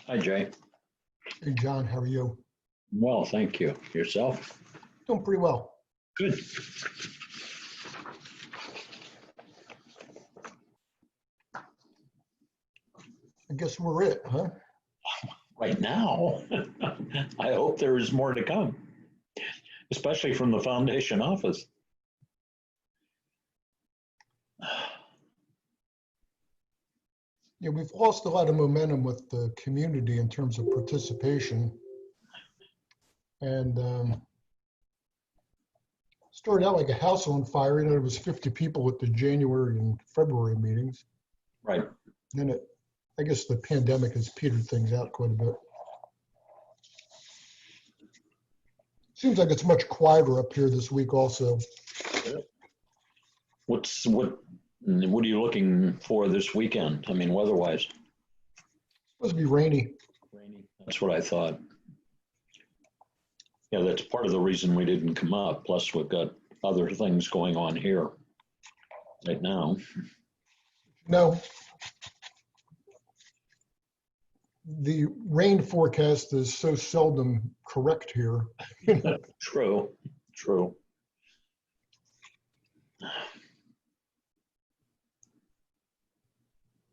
Hi, Jay. Hey, John, how are you? Well, thank you. Yourself? Doing pretty well. Good. I guess we're it, huh? Right now, I hope there is more to come, especially from the foundation office. Yeah, we've lost a lot of momentum with the community in terms of participation. And started out like a house on fire. You know, there was 50 people at the January and February meetings. Right. Then I guess the pandemic has petered things out quite a bit. Seems like it's much quieter up here this week also. What are you looking for this weekend? I mean, weather-wise? Supposed to be rainy. Rainy. That's what I thought. Yeah, that's part of the reason we didn't come up. Plus, we've got other things going on here right now. No. The rain forecast is so seldom correct here. True, true.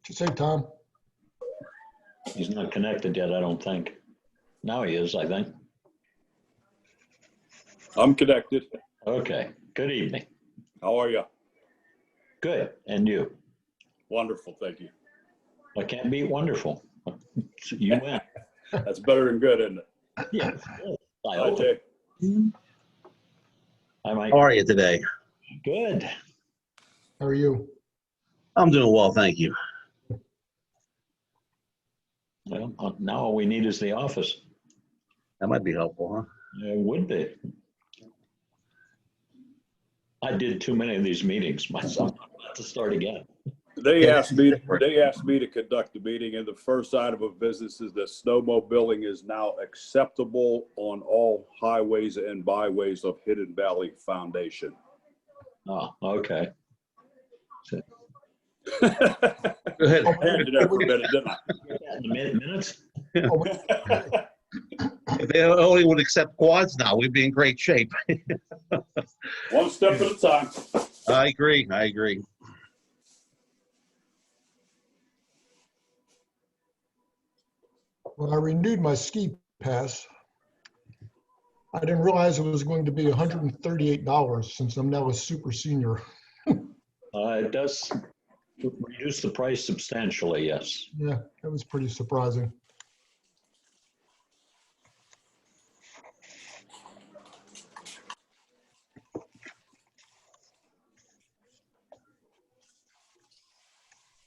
What'd you say, Tom? He's not connected yet, I don't think. Now he is, I think. I'm connected. Okay, good evening. How are you? Good, and you? Wonderful, thank you. I can't beat wonderful. You win. That's better than good, isn't it? Yeah, I I hope. take. I might. How are you today? Good. How are you? I'm doing well, thank you. Well, now all we need is the office. That might be helpful, huh? It would be. I did too many of these meetings myself. I'm about to start again. They asked me to conduct the meeting, and the first item of business is that snowmobiling is now acceptable on all highways and byways of Hidden Valley Foundation. Oh, okay. Go ahead. I handed that for a minute, didn't In the minutes? I? If they only would accept quads now, we'd be in great shape. One step at a time. I agree, I agree. When I renewed my ski pass, I didn't realize it was going to be $138 since I'm now a super senior. It does reduce the price substantially, yes. Yeah, that was pretty surprising.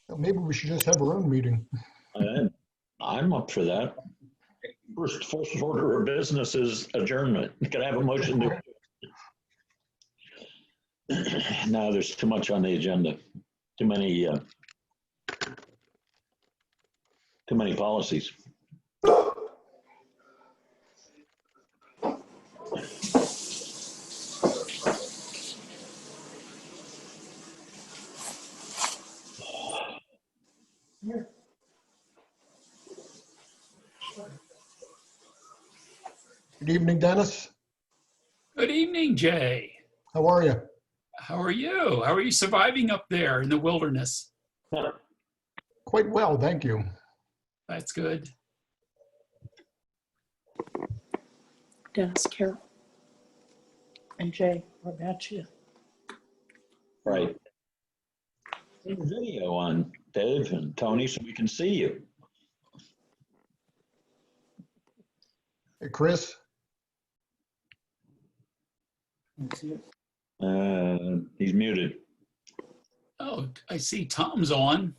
Well, maybe we should just have our own meeting. I'm up for that. First order of business is adjournment. Can I have a motion to? No, there's too much on the agenda. Too many policies. Good evening, Dennis. Good evening, Jay. How are you? How are you? How are you surviving up there in the wilderness? Quite well, thank you. That's good. Dennis, Carol, and Jay, what about you? Right. Put a video on, Dave and Tony, so we can see you. Hey, Chris. He's muted. Oh, I see Tom's on.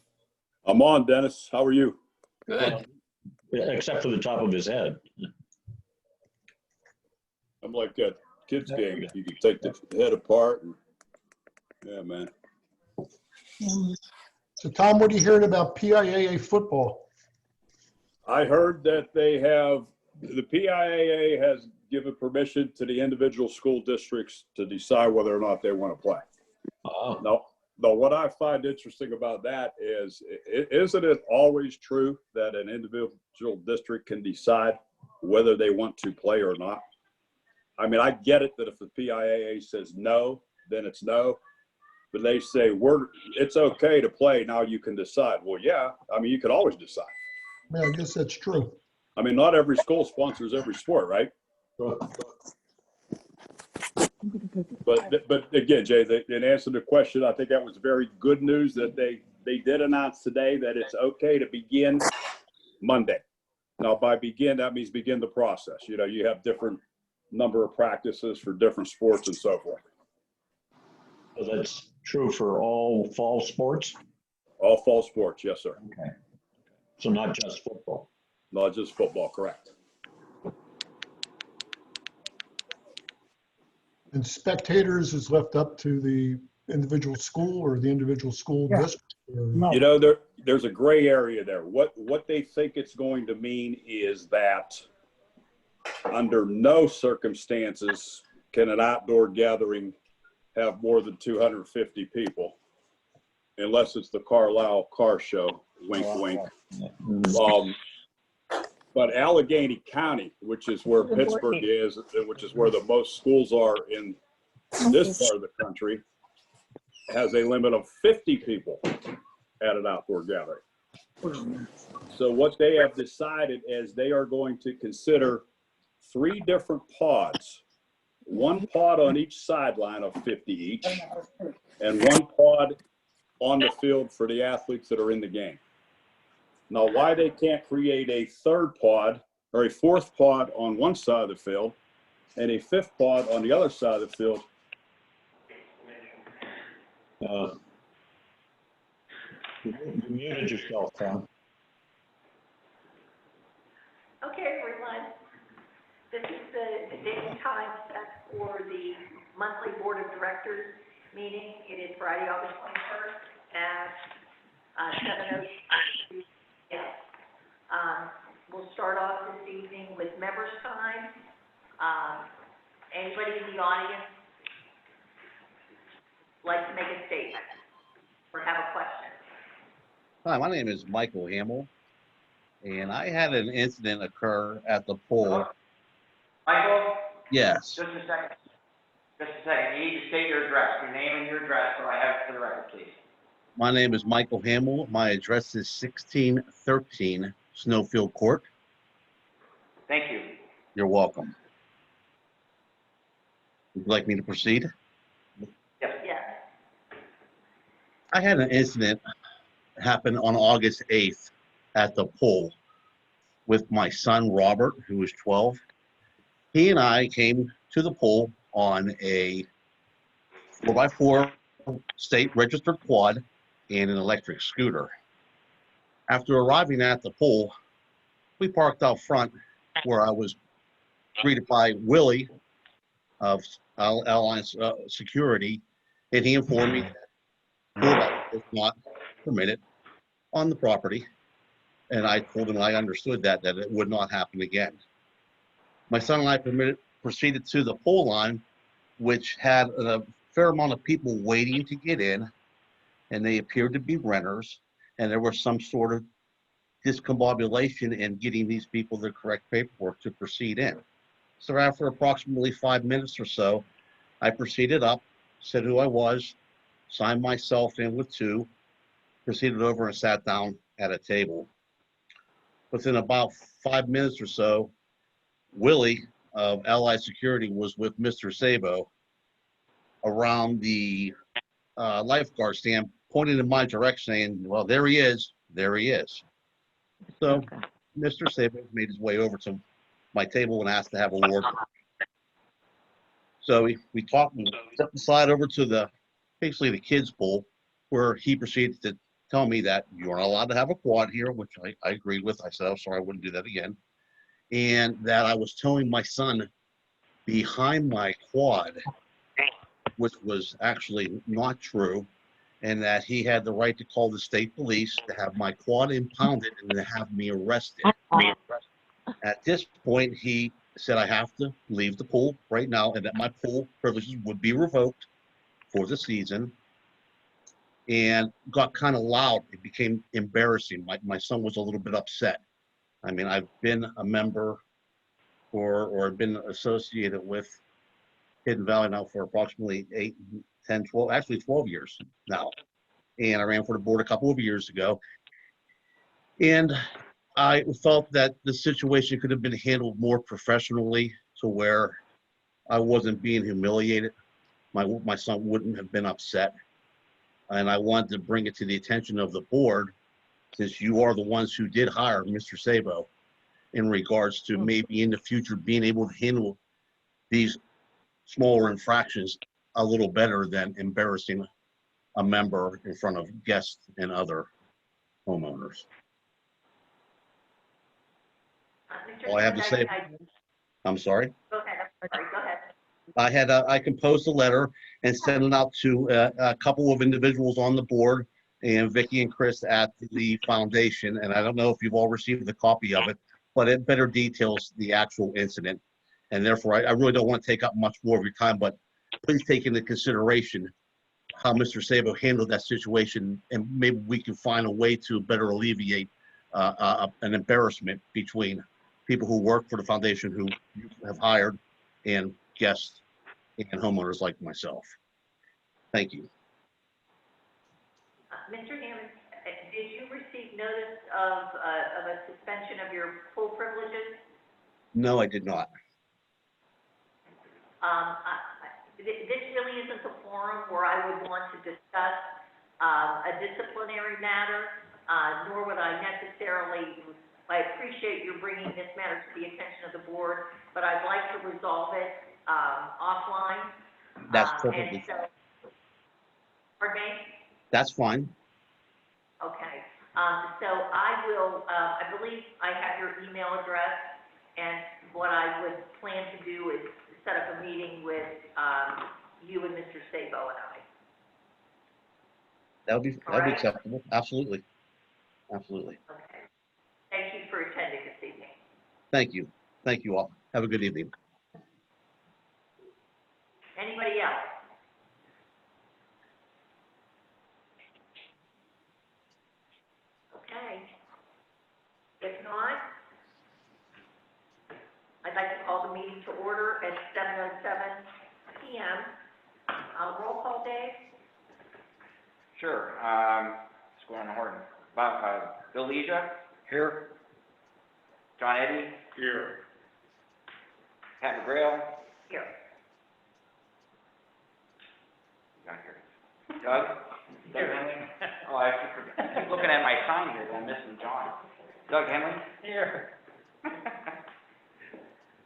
I'm on, Dennis. How are you? Good. Except for the top of his head. I'm like a kid's game. You can take the head apart and Yeah, man. So Tom, what are you hearing about PIAA football? I heard that the PIAA has given permission to the individual school districts to decide whether or not they want to play. Now, what I find interesting about that is, isn't it always true that an individual district can decide whether they want to play or not? I mean, I get it that if the PIAA says no, then it's no. But they say, it's okay to play, now you can decide. Well, yeah, I mean, you can always decide. Yeah, I guess that's true. I mean, not every school sponsors every sport, right? But again, Jay, in answer to the question, I think that was very good news that they did announce today that it's okay to begin Monday. Now, by begin, that means begin the process. You know, you have different number of practices for different sports and so forth. So that's true for all fall sports? All fall sports, yes, sir. Okay. So not just football? Not just football, correct. And spectators is left up to the individual school or the individual school district? You know, there's a gray area there. What they think it's going to mean is that under no circumstances can an outdoor gathering have more than 250 people, unless it's the Carlisle Car Show, wink, wink. But Allegheny County, which is where Pittsburgh is, which is where the most schools are in this part of the country, has a limit of 50 people at an outdoor gathering. So what they have decided is they are going to consider 3 different pods, 1 pod on each sideline of 50 each, and 1 pod on the field for the athletes that are in the game. Now, why they can't create a 3rd pod or a 4th pod on one side of the field and a 5th pod on the other side of the field? You muted yourself, Tom. Okay, everyone. This is the date and time set for the monthly Board of Directors meeting. It is Friday, August 21st at 7:02 p.m. We'll start off this evening with members' time. Anybody in the audience like to make a statement or have a question? Hi, my name is Michael Hamill, and I had an incident occur at the pool. Michael? Yes, Just a second. Just a second. You need to state your address, your name and your address, so I have it for the record, please. my name is Michael Hamill. My address is 1613 Snowfield Court. Thank you. You're welcome. Would you like me to proceed? Yes. Yes. I had an incident happen on August 8th at the pool with my son, Robert, who was 12. He and I came to the pool on a 4x4 state registered quad and an electric scooter. After arriving at the pool, we parked out front where I was greeted by Willie of Alliance Security, and he informed me that pool was not permitted on the property, and I told him I understood that it would not happen again. My son and I proceeded to the pool line, which had a fair amount of people waiting to get in, and they appeared to be renters, and there was some sort of discombobulation in getting these people the correct paperwork to proceed in. So after approximately 5 minutes or so, I proceeded up, said who I was, signed myself in with 2, proceeded over and sat down at a table. Within about 5 minutes or so, Willie of Allied Security was with Mr. Sabo around the lifeguard stand, pointing in my direction saying, well, there he is, there he is. So Mr. Sabo made his way over to my table and asked to have a word. So we talked and stepped aside over to basically the kids' pool, where he proceeded to tell me that you aren't allowed to have a quad here, which I agreed with. I said, I'm sorry, I wouldn't do that again. And that I was towing my son behind my quad which was actually not true, and that he had the right to call the state police to have my quad impounded and to have me arrested. At this point, he said I have to leave the pool right now and that my pool privileges would be revoked for the season, and got kind of loud. It became embarrassing. My son was a little bit upset. I mean, I've been a member or been associated with Hidden Valley now for approximately 8, 10, 12, actually 12 years now. And I ran for the board a couple of years ago. And I felt that the situation could have been handled more professionally to where I wasn't being humiliated. My son wouldn't have been upset. And I wanted to bring it to the attention of the board, since you are the ones who did hire Mr. Sabo, in regards to maybe in the future being able to handle these smaller infractions a little better than embarrassing a member in front of guests and other homeowners. All I have to say, I'm sorry. Go ahead, I'm sorry, go ahead. I composed a letter and sent it out to a couple of individuals on the board and Vicky and Chris at the foundation. And I don't know if you've all received a copy of it, but it better details the actual incident. And therefore, I really don't want to take up much more of your time, but please take into consideration how Mr. Sabo handled that situation, and maybe we can find a way to better alleviate an embarrassment between people who work for the foundation who you have hired and guests and homeowners like myself. Thank you. Mr. Hammond, did you receive notice of a suspension of your pool privileges? No, I did not. This really isn't the forum where I would want to discuss a disciplinary matter, nor would I necessarily, I appreciate you bringing this matter to the attention of the board, but I'd like to resolve it offline. That's perfectly fine. Pardon me? That's fine. Okay, so I will, I believe I have your email address, and what I would plan to do is set up a meeting with you and Mr. Sabo and I. That would be Alright. acceptable. Absolutely. Absolutely. Okay. Thank you for attending this evening. Thank you. Thank you all. Have a good evening. Anybody else? Okay. If not, I'd like to call the meeting to order at 7:07 PM. Roll call, Dave? Sure, let's go on the horn. Bill Leisure? Here. John Eddy? Here. Pat McGrail? Here. Not here. Doug? Doug Henley? Oh, I keep looking at my sign here, but I'm missing John. Doug Henley? Here.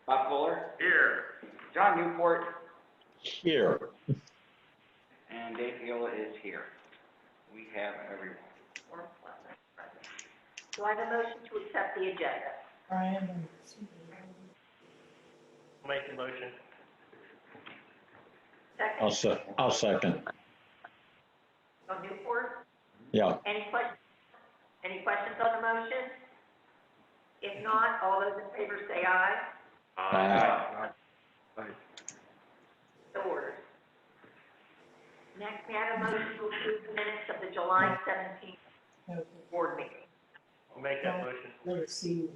Bob Fuller? Here. John Newport? Here. And Dave Hiola is here. We have everyone. Do I have a motion to accept the agenda? Brian. Make the motion. Second? I'll second. John Newport? Yeah. Any questions on the motion? If not, all those in favor say aye. Aye. So ordered. Next, may I have a motion to approve the minutes of the July 17th board meeting? I'll make that motion. Let's see.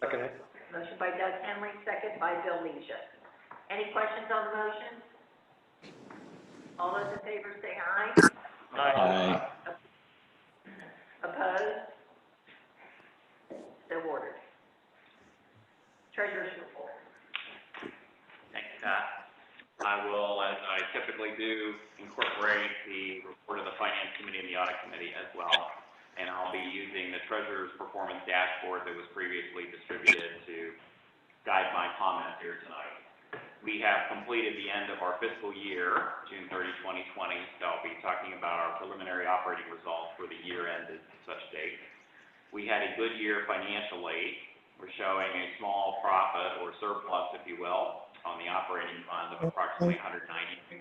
Second it. Motion by Doug Henley, second by Bill Leisure. Any questions on the motion? All those in favor say aye. Aye. Opposed? So ordered. Treasurer's report. Thank you, Pat. I will, as I typically do, incorporate the report of the Finance Committee and the Audit Committee as well. And I'll be using the Treasurer's Performance Dashboard that was previously distributed to guide my comments here tonight. We have completed the end of our fiscal year, June 30, 2020, so I'll be talking about our preliminary operating results for the year ended such date. We had a good year financially. We're showing a small profit or surplus, if you will, on the operating fund of approximately $192,000.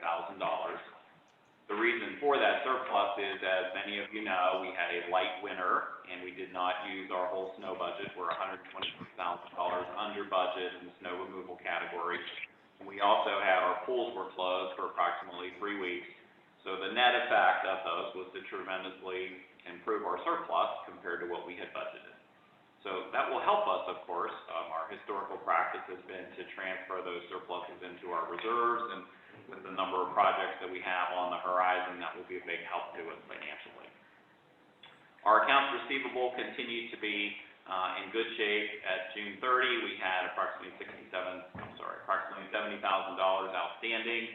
The reason for that surplus is, as many of you know, we had a light winter and we did not use our whole snow budget. We're $126,000 under budget in the snow removal category. And we also had our pools were closed for approximately 3 weeks. So the net effect of those was to tremendously improve our surplus compared to what we had budgeted. So that will help us, of course. Our historical practice has been to transfer those surpluses into our reserves, and with the number of projects that we have on the horizon, that will be a big help to us financially. Our accounts receivable continued to be in good shape. At June 30, we had approximately $70,000 outstanding.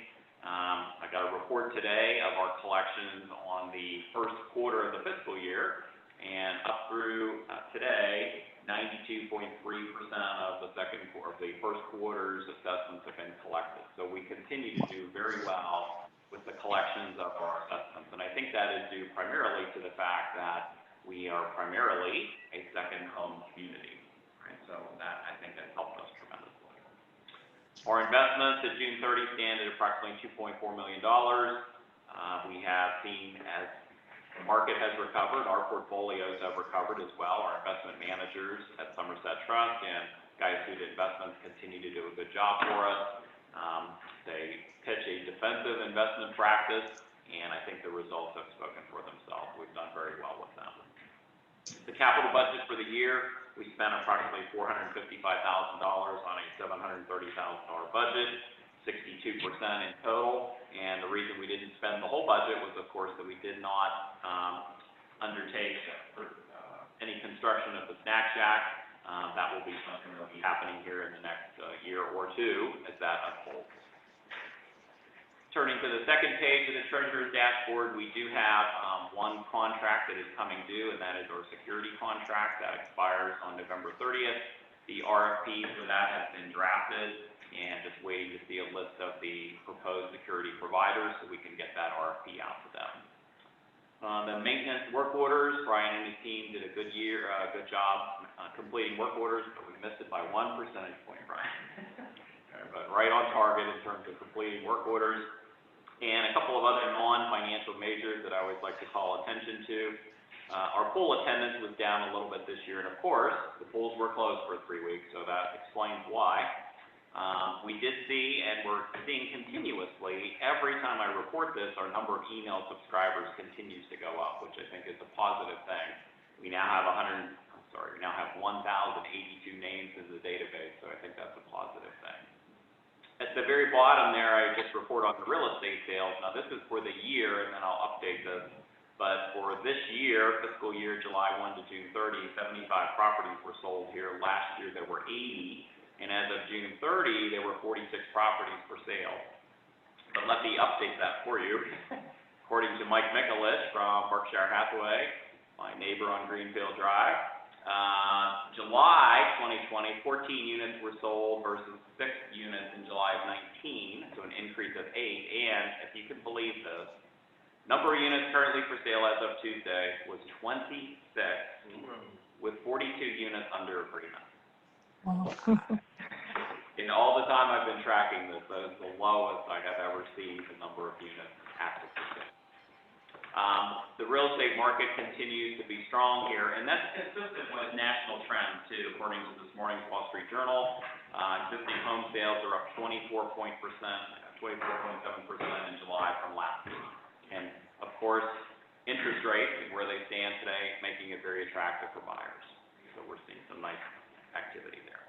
I got a report today of our collections on the first quarter of the fiscal year, and up through today, 92.3% of the first quarter's assessments have been collected. So we continue to do very well with the collections of our assessments, and I think that is due primarily to the fact that we are primarily a second home community, right? So that, I think, has helped us tremendously. Our investments at June 30 stand at approximately $2.4 million. We have seen, as the market has recovered, our portfolios have recovered as well. Our investment managers at Somerset Trust and Guyasuda Investments continue to do a good job for us. They pitch a defensive investment practice, and I think the results have spoken for themselves. We've done very well with them. The capital budget for the year, we spent approximately $455,000 on a $730,000 budget, 62% in total. And the reason we didn't spend the whole budget was, of course, that we did not undertake any construction of the snack shack. That will be something that will be happening here in the next year or two as that unfolds. Turning to the second page of the Treasurer's dashboard, we do have one contract that is coming due, and that is our security contract that expires on November 30th. The RFP for that has been drafted, and just waiting to see a list of the proposed security providers so we can get that RFP out to them. The maintenance work orders, Brian and his team did a good job completing work orders, but we missed it by 1 percentage point, Brian. But right on target in terms of completing work orders. And a couple of other non-financial measures that I always like to call attention to. Our pool attendance was down a little bit this year, and of course, the pools were closed for 3 weeks, so that explains why. We did see, and we're seeing continuously, every time I report this, our number of email subscribers continues to go up, which I think is a positive thing. We now have 1,082 names in the database, so I think that's a positive thing. At the very bottom there, I just report on the real estate sales. Now, this is for the year, and then I'll update this. But for this year, fiscal year, July 1 to June 30, 75 properties were sold here. Last year, there were 80. And as of June 30, there were 46 properties for sale. But let me update that for you. According to Mike Mikulich from Berkshire Hathaway, my neighbor on Greenfield Drive, July 2020, 14 units were sold versus 6 units in July of 19, so an increase of 8. And if you can believe this, number of units currently for sale as of Tuesday was 26, with 42 units under agreement. Wow. In all the time I've been tracking this, that is the lowest I have ever seen the number of units active for sale. The real estate market continues to be strong here, and that's consistent with national trends too, according to this morning's Wall Street Journal. Existing home sales are up 24.7% in July from last week. And of course, interest rates, where they stand today, making it very attractive for buyers. So we're seeing some nice activity there.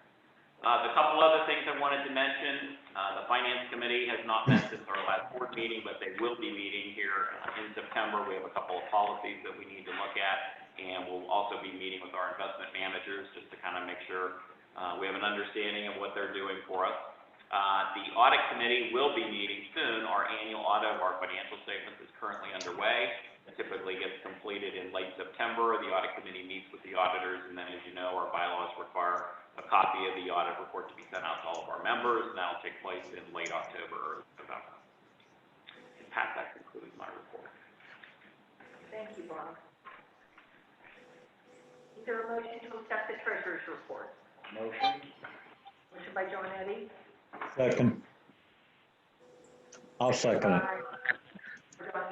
The couple other things I wanted to mention, the Finance Committee has not met since our last board meeting, but they will be meeting here in September. We have a couple of policies that we need to look at, and we'll also be meeting with our investment managers just to kind of make sure we have an understanding of what they're doing for us. The Audit Committee will be meeting soon. Our annual audit of our financial statements is currently underway. It typically gets completed in late September. The Audit Committee meets with the auditors, and then, as you know, our bylaws require a copy of the audit report to be sent out to all of our members, and that will take place in late October or November. And Pat, that concludes my report. Thank you, Bob. Is there a motion to accept the treasurer's report? Motion. Motion by John Eddie, Second. I'll second it.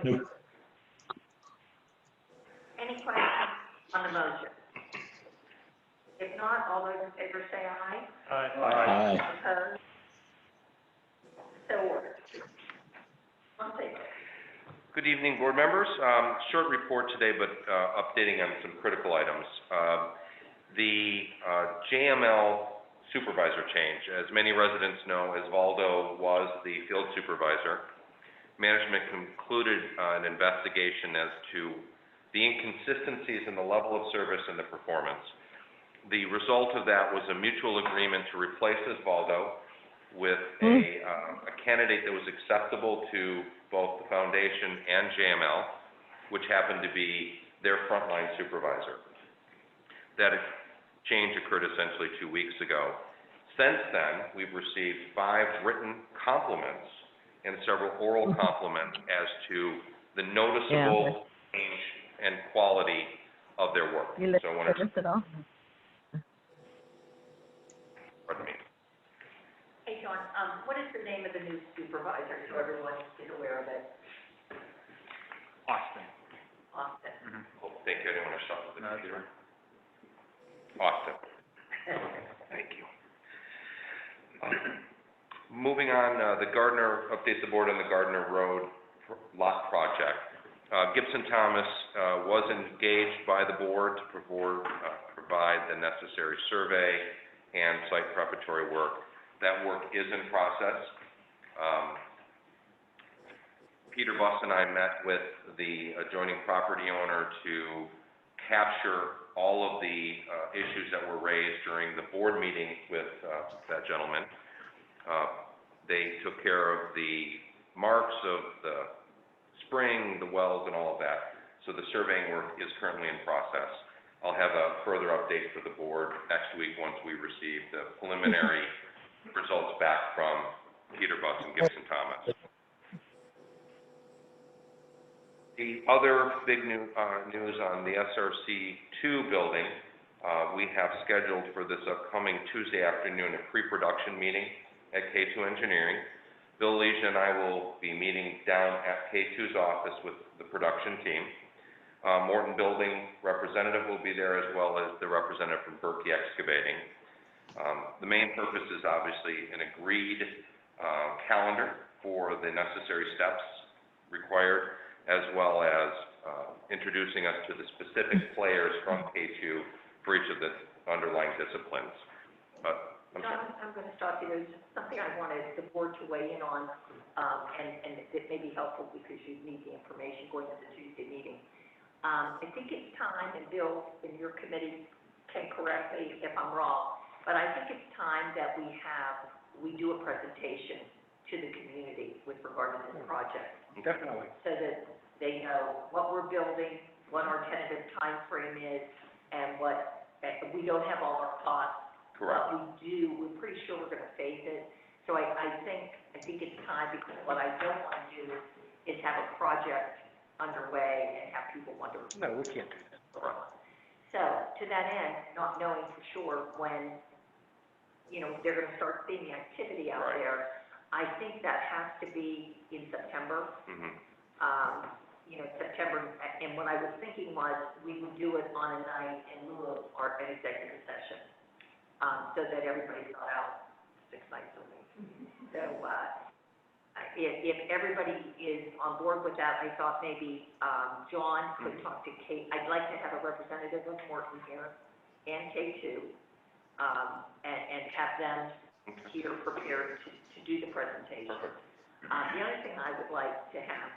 Nope. Any questions on the motion? If not, all those in favor say aye. Aye. Opposed? So ordered. On favor. Good evening, board members. Short report today, but updating on some critical items. The JML supervisor change. As many residents know, Osvaldo was the field supervisor. Management concluded an investigation as to the inconsistencies in the level of service and the performance. The result of that was a mutual agreement to replace Osvaldo with a candidate that was acceptable to both the foundation and JML, which happened to be their frontline supervisor. That change occurred essentially 2 weeks ago. Since then, we've received 5 written compliments and several oral compliments as to the noticeable change and quality of their work. So I want to, pardon me. Hey, John, what is the name of the new supervisor, so everyone is aware of it? Austin. Austin. Oh, thank you. I didn't want to shuffle the computer. Austin. Thank you. Moving on, the Gardner, update the board on the Gardner Road lot project. Gibson Thomas was engaged by the board to provide the necessary survey and site preparatory work. That work is in process. Peter Buss and I met with the adjoining property owner to capture all of the issues that were raised during the board meeting with that gentleman. They took care of the marks of the spring, the wells, and all of that. So the surveying work is currently in process. I'll have a further update for the board next week once we receive the preliminary results back from Peter Buss and Gibson Thomas. The other big news on the SRC2 building, we have scheduled for this upcoming Tuesday afternoon a pre-production meeting at K2 Engineering. Bill Lesia and I will be meeting down at K2's office with the production team. Morton Building representative will be there, as well as the representative from Berkey Excavating. The main purpose is obviously an agreed calendar for the necessary steps required, as well as introducing us to the specific players from K2 for each of the underlying disciplines. John, I'm going to stop you. There's something I wanted the board to weigh in on, and it may be helpful because you need the information going to the Tuesday meeting. I think it's time, and Bill, in your committee, can correct me if I'm wrong, but I think it's time that we do a presentation to the community with regard to this project. Definitely. So that they know what we're building, what our tentative time frame is, and what, we don't have all our costs. Correct. But we're pretty sure we're gonna phase it. So I think it's time, because what I don't wanna do is have a project underway and have people wonder. No, we can't do that. So, to that end, not knowing for sure when, they're gonna start seeing the activity out Right. there, I think that has to be in September. September, and what I was thinking was we would do it on a night in lieu of an executive session, so that everybody's not out 6 nights a week. So, if everybody is on board with that, I thought maybe, John could talk to Kate. I'd like to have a representative of Morton here and K2, and have them here prepared to do the presentation. The other thing I would like to have,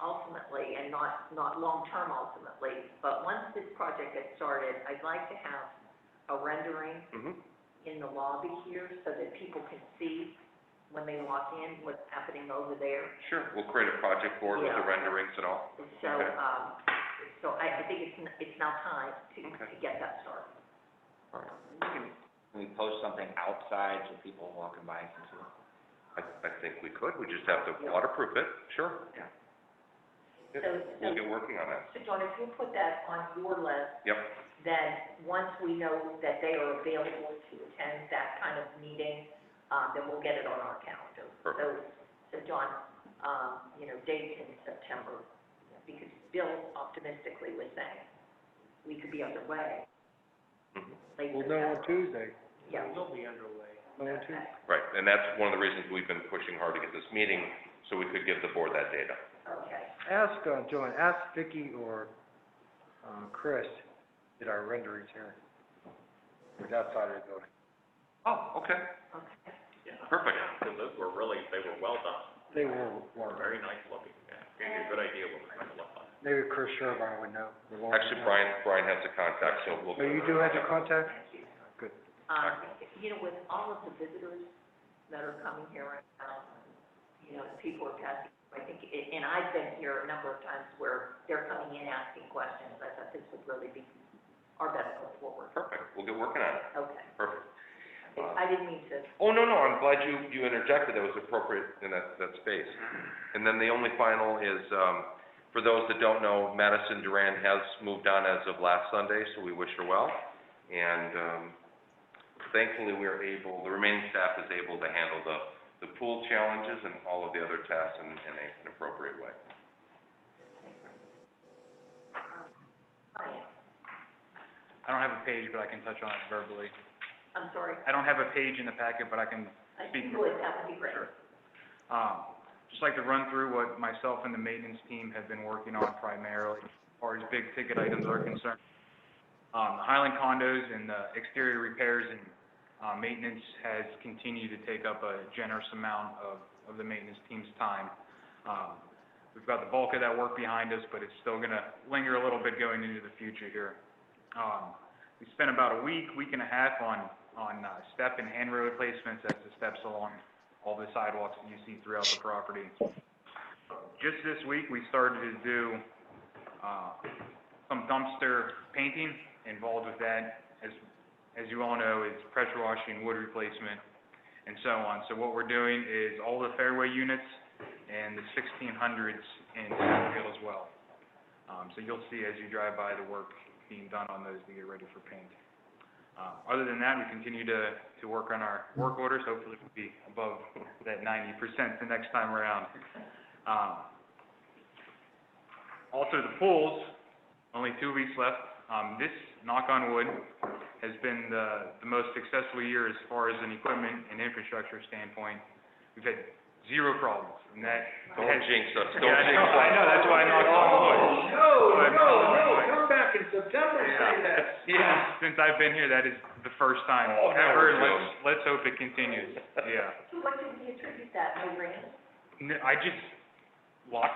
ultimately, and not long-term ultimately, but once this project gets started, I'd like to have a rendering in the lobby here so that people can see when they walk in what's happening over there. Sure, we'll create a project board with the renderings and all. So, so I think it's now time to get that started. All right. Can we post something outside so people walking by can see it? I think we could. We just have to waterproof it. Sure. Yeah. Yep. We'll get working on that. So John, if you put that on your list, Yep. then once we know that they are available to attend that kind of meeting, then we'll get it on our calendar. Perfect. So John, dates in September, because Bill optimistically was saying we could be underway. late We'll know on September. Tuesday. Yeah. We'll be underway. Know on Tuesday. Right, and that's one of the reasons we've been pushing hard to get this meeting, so we could give the board that data. Okay. Ask, Joanne, ask Vicki or, Chris, did our renderings here. We're that side of the building. Oh, okay, Okay. Yeah. perfect. Because those were really, they were well done, They were, very nice looking, yeah. Gave you a good idea what we're going to look like. maybe Chris Sherburne would know. Actually, Brian has the contact, so we'll. Oh, you do have your contact? Good. With all of the visitors that are coming here right now, people are passing, I think, and I've been here a number of times where they're coming in asking questions. I thought this would really be our best foot forward. Perfect, we'll get working on it. Okay. Perfect. I didn't mean to. Oh, no, I'm glad you interjected, that was appropriate in that space. And then the only final is, for those that don't know, Madison Duran has moved on as of last Sunday, so we wish her well. And, thankfully, the remaining staff is able to handle the pool challenges and all of the other tasks in an appropriate way. I don't have a page, but I can touch on it verbally. I'm sorry. I don't have a page in the packet, but I can speak. That would be great. Sure. Just like to run through what myself and the maintenance team have been working on primarily, as far as big ticket items are concerned. The Highland condos and the exterior repairs and maintenance has continued to take up a generous amount of the maintenance team's time. We've got the bulk of that work behind us, but it's still going to linger a little bit going into the future here. We spent about a week and a half on step and handrail replacements as the steps along all the sidewalks that you see throughout the property. Just this week, we started to do some dumpster painting. Involved with that, as you all know, is pressure washing, wood replacement, and so on. So what we're doing is all the fairway units and the 1600s in Springfield as well. So you'll see as you drive by the work being done on those to get ready for paint. Other than that, we continue to work on our work orders. Hopefully we'll be above that 90% the next time around. Also the pools, only 2 weeks left. This, knock on wood, has been the most successful year as far as an equipment and infrastructure standpoint. We've had zero problems, and that. Don't jinx us, don't Yeah, jinx us. I know, that's why I knocked on wood. Come back in September, say that. Yeah, since I've been here, that is the first time Oh, no, ever, and Joe. let's hope it continues, yeah. So what did we attribute that, no rain? I just, luck,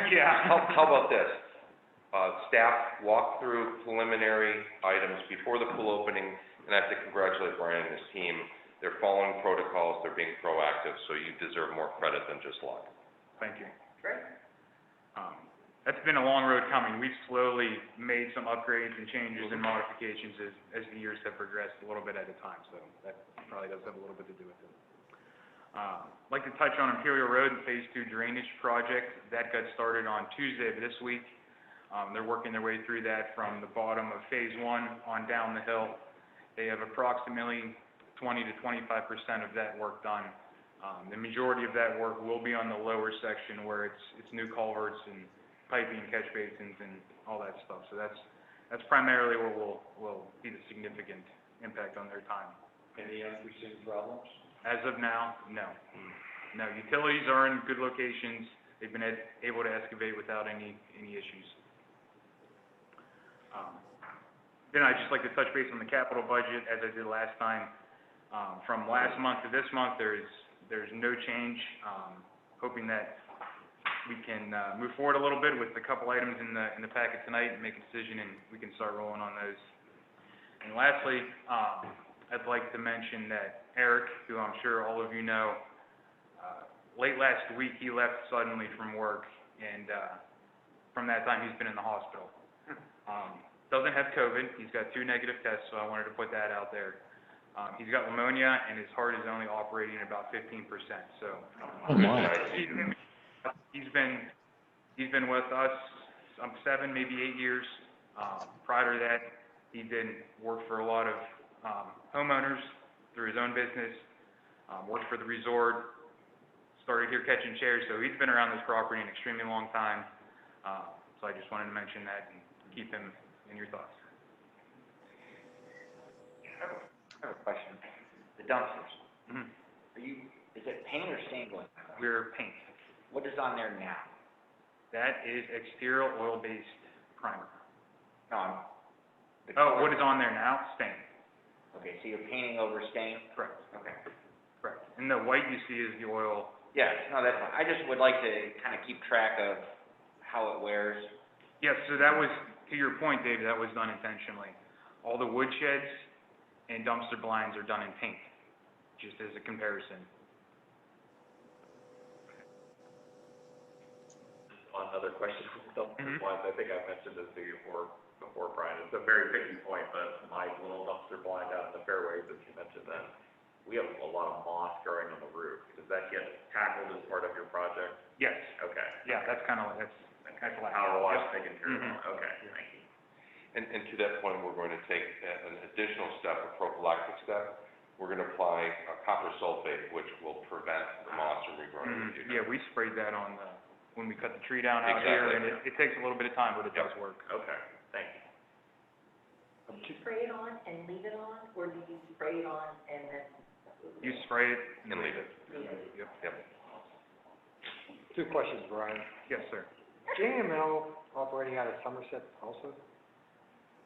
yeah. How about this? Staff walk through preliminary items before the pool opening, and I have to congratulate Brian and his team. They're following protocols, they're being proactive, so you deserve more credit than just luck. Thank you. Great. That's been a long road coming. We've slowly made some upgrades and changes and modifications as the years have progressed, a little bit at a time, so that probably does have a little bit to do with it. I'd like to touch on Imperial Road and Phase 2 drainage project. That got started on Tuesday of this week. They're working their way through that from the bottom of Phase 1 on down the hill. They have approximately 20 to 25% of that work done. The majority of that work will be on the lower section where it's new culverts and piping, catch basins, and all that stuff. So that's primarily where will be the significant impact on their time. Any unforeseen problems? As of now, no. No, utilities are in good locations. They've been able to excavate without any issues. Then I'd just like to touch base on the capital budget as I did last time. From last month to this month, there's no change. Hoping that we can move forward a little bit with a couple items in the packet tonight and make a decision, and we can start rolling on those. And lastly, I'd like to mention that Eric, who I'm sure all of you know, late last week he left suddenly from work, and from that time he's been in the hospital. Doesn't have COVID. He's got 2 negative tests, so I wanted to put that out there. He's got pneumonia, and his heart is only operating at about 15%. So he's been with us 7, maybe 8 years. Prior to that, he did work for a lot of homeowners through his own business. Worked for the resort, started here catching chairs, so he's been around this property an extremely long time. So I just wanted to mention that and keep him in your thoughts. I have a question. The dumpsters, Mhm. is it paint or stain going on? We're paint. What is on there now? That is exterior oil-based primer. No, the Oh, color- what is on there now? Stain. Okay, so you're painting over stain? Correct. Okay. Correct. And the white you see is the oil. Yes, no, that's fine. I just would like to kind of keep track of how it wears. Yes, so that was, to your point, David, that was done intentionally. All the wood sheds and dumpster blinds are done in paint, just as a comparison. Another question from the dumpster Mhm. blinds, I think I mentioned this to you before, Brian, it's a very picky point, but my little dumpster blind out in the fairways, as you mentioned that, we have a lot of moss growing on the roof. Does that get tackled as part of your project? Yes. Okay. Yeah, that's kind of, that's last. Power wash Yep. taken care of, Mhm. okay, thank you. And to that point, we're going to take an additional step, a prophylactic step. We're going to apply copper sulfate, which will prevent the moss from regrowing in the future. Yeah, we sprayed that on the, when we cut the tree down out here, and it takes a little bit of time, but it does work. Okay, thank you. Do you spray it on and leave it on, or do you spray it on and then? You spray it And leave it. leave it? Yep. Yep. 2 questions, Brian. Yes, sir. JML operating out of Somerset also?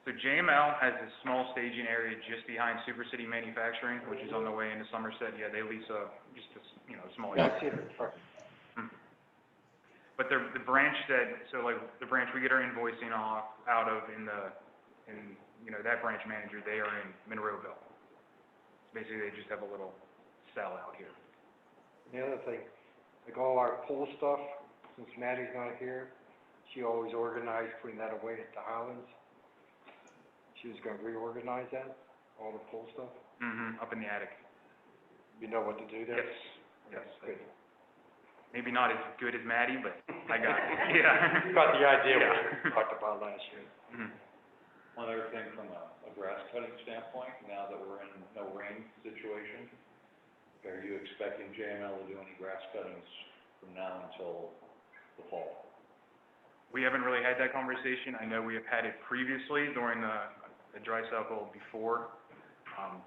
So JML has a small staging area just behind Super City Manufacturing, which is on the way into Somerset. Yeah, they lease just a small Yeah, area. I see it. Okay. But the branch the branch we get our invoicing out of that branch manager, they are in Monroeville. Basically, they just have a little cell out here. The other thing, like all our pool stuff, since Maddie's not here, she always organized putting that away at the Highlands. She was gonna reorganize that, all the pool stuff. Up in the attic. You know what to do there? Yes. Yes. Good. Maybe not as good as Maddie, but I got it. Yeah. You got the idea Yeah. what we talked about last year. Mhm. One other thing from a grass cutting standpoint, now that we're in no rain situation, are you expecting JML to do any grass cuttings from now until the fall? We haven't really had that conversation. I know we have had it previously during the dry cycle before.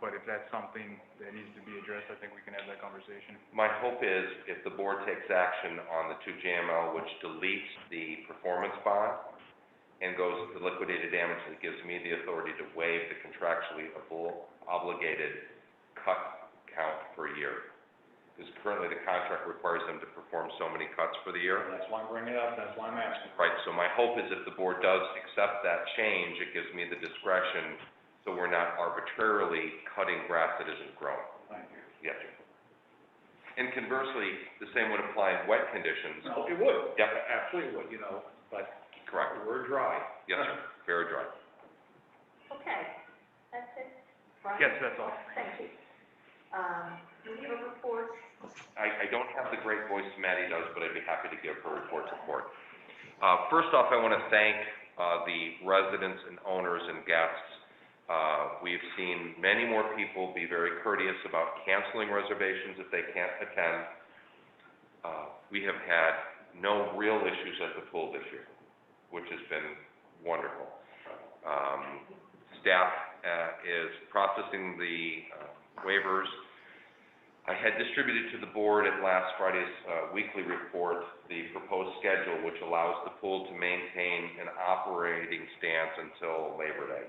But if that's something that needs to be addressed, I think we can have that conversation. My hope is if the board takes action on the 2 JML, which deletes the performance bond and goes to liquidated damages, it gives me the authority to waive the contractually obligated cut count per year. Because currently the contract requires them to perform so many cuts for the year. That's why I'm bringing it up, that's why I'm asking. Right, so my hope is if the board does accept that change, it gives me the discretion, so we're not arbitrarily cutting grass that isn't growing. Thank you. Yes, sir. And conversely, the same would apply in wet conditions. No, it would. Yep. Absolutely would, but Correct. we're dry. Yes, sir. Very dry. Okay, that's it? Brian? Yes, that's all. Thank you. Do we have a report? I don't have the great voice Maddie does, but I'd be happy to give her report support. First off, I want to thank the residents and owners and guests. We've seen many more people be very courteous about canceling reservations if they can't attend. We have had no real issues at the pool this year, which has been wonderful. Staff is processing the waivers. I had distributed to the board at last Friday's weekly report the proposed schedule, which allows the pool to maintain an operating stance until Labor Day.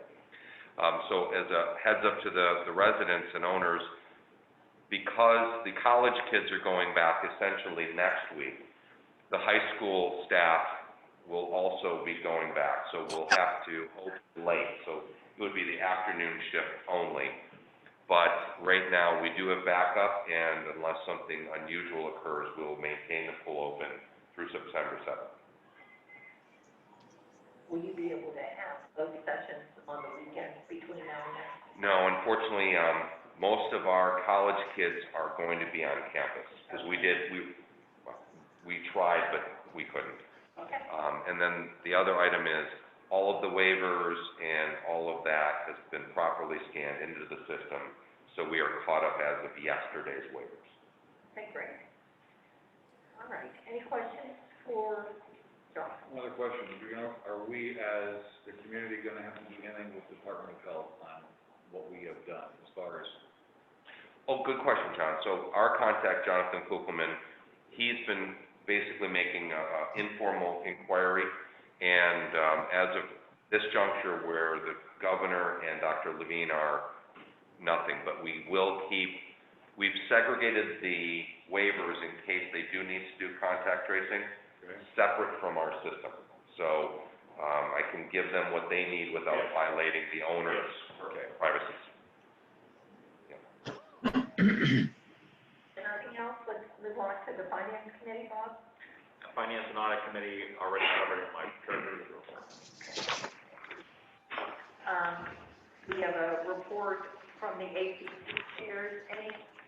So as a heads up to the residents and owners, because the college kids are going back essentially next week, the high school staff will also be going back. So we'll have to open late. So it would be the afternoon shift only. But right now, we do have backup, and unless something unusual occurs, we'll maintain the pool open through September 7th. Will you be able to have those sessions on the weekends between now and then? No, unfortunately, most of our college kids are going to be on campus, because we tried, but we couldn't. Okay. And then the other item is, all of the waivers and all of that has been properly scanned into the system, So we are caught up as of yesterday's waivers. Okay, great. All right, any questions for John? Another question, are we as the community gonna have to do anything with Department of Health on what we have done as far as? Oh, good question, John. So our contact, Jonathan Kuckelman, he's been basically making a informal inquiry, and as of this juncture where the governor and Dr. Levine are nothing, but we will keep, we've segregated the waivers in case they do need to do contact tracing, separate from our system. So I can give them what they need without violating the owner's privacy. Anything else? Let's move on to the Finance Committee, Bob. Finance and Audit Committee already covered in my treasurer's report. We have a report from the ACC chairs.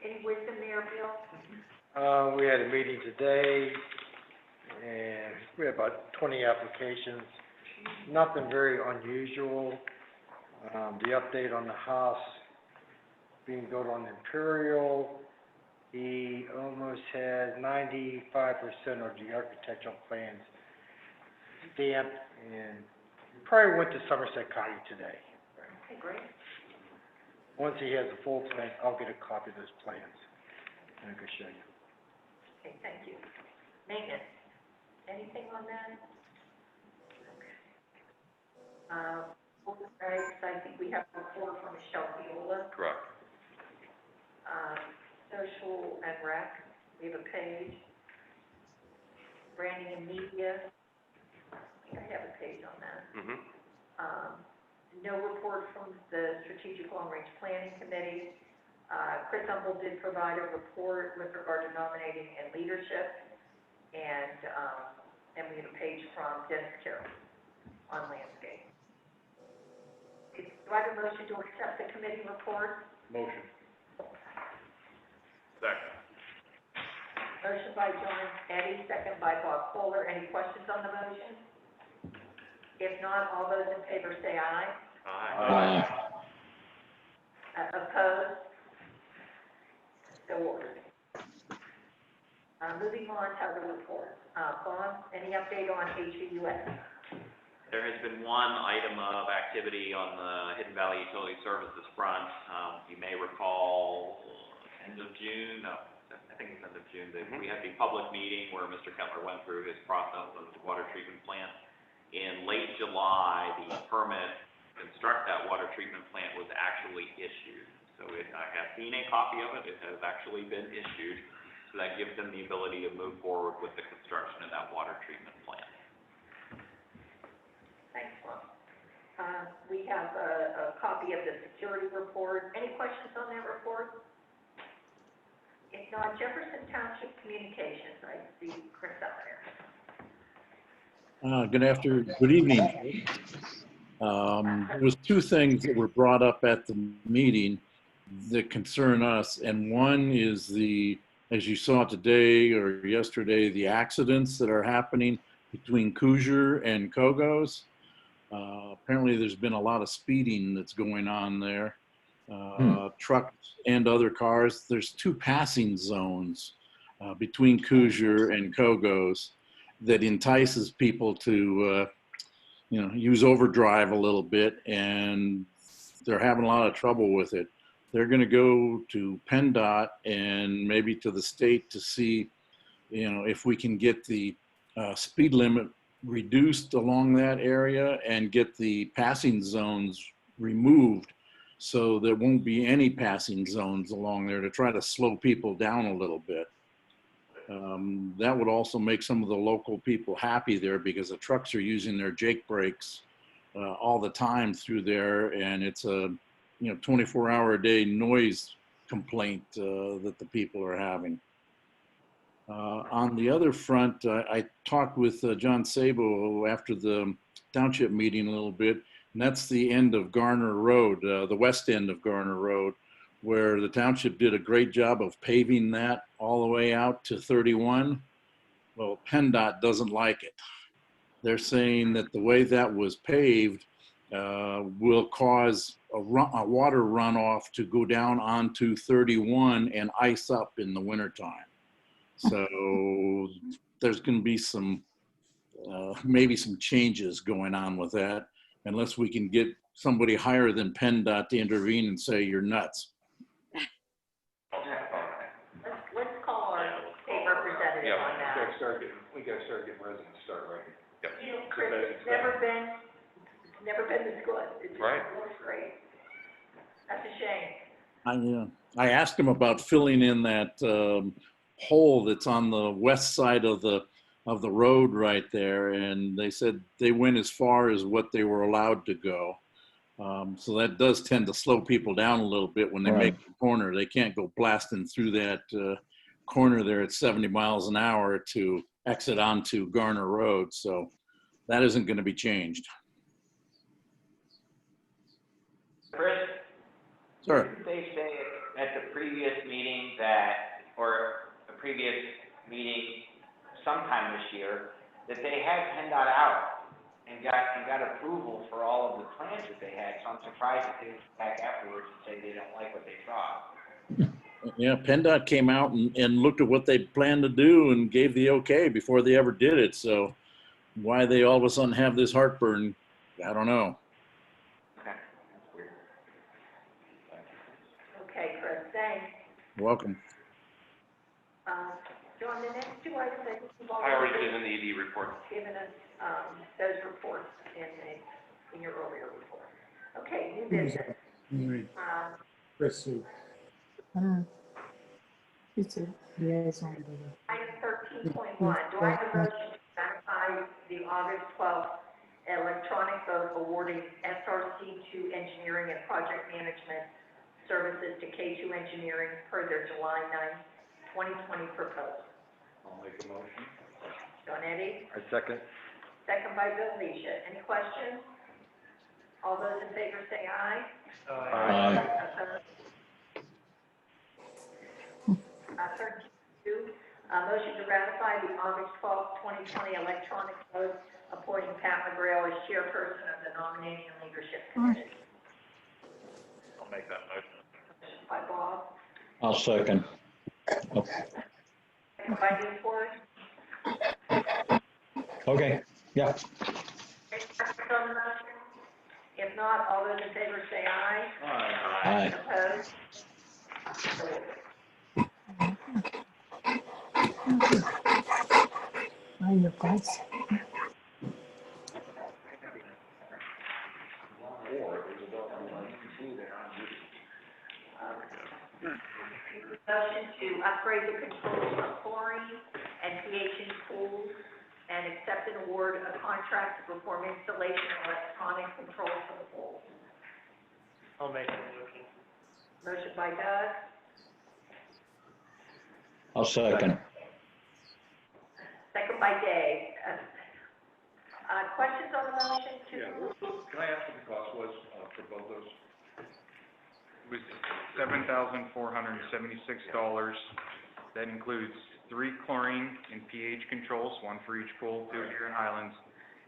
Any wisdom there, Bill? We had a meeting today, and we had about 20 applications. Nothing very unusual. The update on the house being built on Imperial, he almost had 95% of the architectural plans stamped, and he probably went to Somerset County today. Okay, great. Once he has a full plan, I'll get a copy of those plans, and I can show you. Okay, thank you. Maintenance, anything on that? Okay. I think we have a report from Michelle Viola. Correct. Social and Rec, we have a page. Branding and Media, I think I have a page on that. No report from the Strategic Long Range Planning Committee. Chris Humble did provide a report with regard to nominating and leadership. And we have a page from Dennis Carroll on landscape. Do I have a motion to accept the committee report? Motion. Second. Motion by John Eddie, second by Bob Kohler. Any questions on the motion? If not, all those in favor say aye. Aye. Opposed? So ordered. Moving on to other reports. Bob, any update on HVUS? There has been one item of activity on the Hidden Valley Utility Services front. You may recall, end of June, I think it's end of June, that we had the public meeting where Mr. Kettler went through his process of the water treatment plant. In late July, the permit to construct that water treatment plant was actually issued. So I have seen a copy of it. It has actually been issued. So that gives them the ability to move forward with the construction of that water treatment plant. Thanks, Bob. We have a copy of the security report. Any questions on that report? If not, Jefferson Township Communications, I see Chris out there. Good evening. There was two things that were brought up at the meeting that concern us, and one is as you saw today or yesterday, the accidents that are happening between Coosier and Kogos. Apparently there's been a lot of speeding that's going on there. Trucks and other cars. There's two passing zones between Coosier and Kogos that entices people to use overdrive a little bit, and they're having a lot of trouble with it. They're going to go to PennDOT and maybe to the state to see, if we can get the speed limit reduced along that area and get the passing zones removed so there won't be any passing zones along there, to try to slow people down a little bit. That would also make some of the local people happy there, because the trucks are using their Jake brakes all the time through there, and it's a 24-hour-a-day noise complaint that the people are having. On the other front, I talked with John Sabo after the township meeting a little bit, and that's the end of Garner Road, the west end of Garner Road, where the township did a great job of paving that all the way out to 31. Well, PennDOT doesn't like it. They're saying that the way that was paved, will cause a water runoff to go down onto 31 and ice up in the wintertime. So there's going to be some, maybe some changes going on with that, unless we can get somebody higher than PennDOT to intervene and say, you're nuts. Let's call our state representative on that. We gotta start getting residents to start writing. You know, Chris, it's never been this good. It's Right. great. That's a shame. I asked him about filling in that hole that's on the west side of the road right there, and they said they went as far as what they were allowed to go. So that does tend to slow people down a little bit when they make the corner. They can't go blasting through that corner there at 70 miles an hour to exit onto Garner Road. So that isn't going to be changed. Chris? Sure. Didn't they say at the previous meeting that, or the previous meeting sometime this year, that they had PennDOT out and got approval for all of the plans that they had? So I'm surprised that they went back afterwards and say they don't like what they saw. Yeah, PennDOT came out and looked at what they planned to do and gave the okay before they ever did it. So why they all of a sudden have this heartburn, I don't know. Okay, that's weird. Okay, Chris, thanks. You're welcome. John, the next two items, I think you've I already did in the ED report. given us those reports in your earlier report. Okay, new business. Chris, It's a liaison. Item 13.1, do I have a motion to ratify the August 12th electronic vote awarding SRC2 Engineering and Project Management Services to K2 Engineering per their July 9th, 2020 proposal? I'll make a motion. John Eddie? I second. Second by Bill Leisha. Any questions? All those in favor say aye. Aye. Opposed? 13.2, motion to ratify the August 12th, 2020 electronic vote appointing Pat McGrail as chairperson of the Nominating and Leadership Committee. I'll make that motion. By Bob. I'll second. Second by Newport. Okay, yeah. Any questions on the motion? If not, all those in favor say aye. Aye. Opposed? Ay, your guys. Motion to upgrade the controls of chlorine and pH in pools and accept and award a contract to perform installation of electronic controls for the pools. I'll make a motion. Motion by Doug, I'll second. second by Dave. Questions on the motion? Can I ask what the cost was for both those? It was $7,476. That includes 3 chlorine and pH controls, 1 for each pool, 2 here in Highlands,